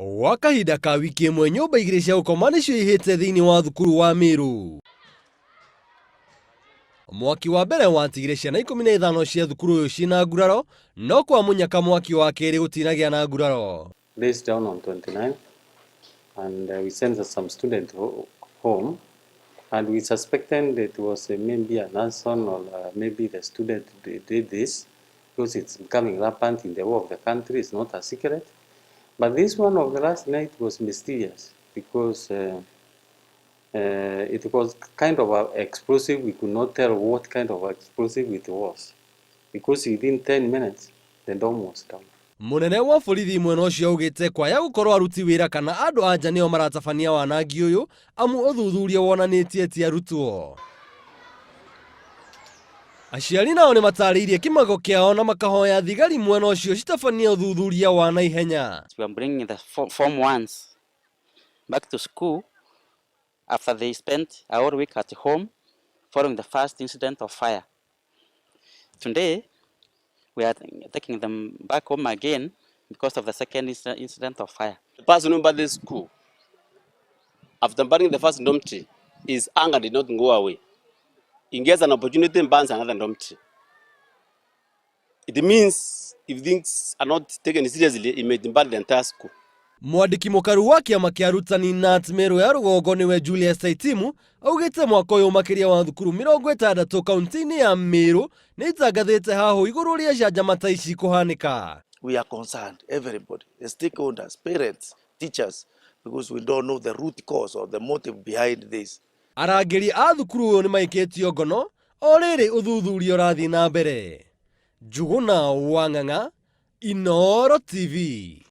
Wakahinda ka wiki ĩmwe nyũmba igĩrĩ cia gũkoma nĩcio ihĩte thĩinĩ wa thukuru wa Meru. Mwaki wa mbere watigire ciana 15 cia thukuru ũyũ ciĩna nguraro, no kwa mũnyaka mwaki wa kerĩ gũtinagĩa na nguraro. This down on 29 and we sent some students home and we suspected it was maybe an arson or maybe the student did this because it's becoming rampant in the whole of the country. It's not a secret. But this one of the last night was mysterious because it was kind of an explosive. We could not tell what kind of explosive it was because within 10 minutes the dome was down. Munene wa borithi mwena ũcio augĩte kwaya gũkorwo aruti wĩra kana andũ anja nĩo maratabania wanangi ũyũ amu ũthuthuria wonanĩtie ti arutwo. Aciari nao nĩ matarĩirie kĩmago kĩao na makahoya thigari mwena ũcio citabanie ũthuthuria wa naihenya. We are bringing the form ones back to school after they spent a whole week at home following the first incident of fire. Today, we are taking them back home again because of the second incident of fire. The person who bought this school, after burning the first dormitory, his anger did not go away. He gets an opportunity and burns another dormitory. It means if things are not taken seriously, it may burn the entire school. Mwandiki mũkaru wa kĩama kĩa arutani NAT Meru ya rũgongo nĩwe Julius Taitimu augĩte mwaka ũyũ makĩria wa thukuru 60 kaunti-inĩ ya Meru nĩ itangathĩte haho igũrũ rĩa canjamata ici kũhanĩka. We are concerned, everybody, the stakeholders, parents, teachers, because we don't know the root cause or the motive behind this. Arangĩri a thukuru ũyũ nĩ maikĩtio ngono, o rĩrĩ ũthuthuria ũrathiĩ na mbere. Njuguna Wang'ang'a, Inooro TV.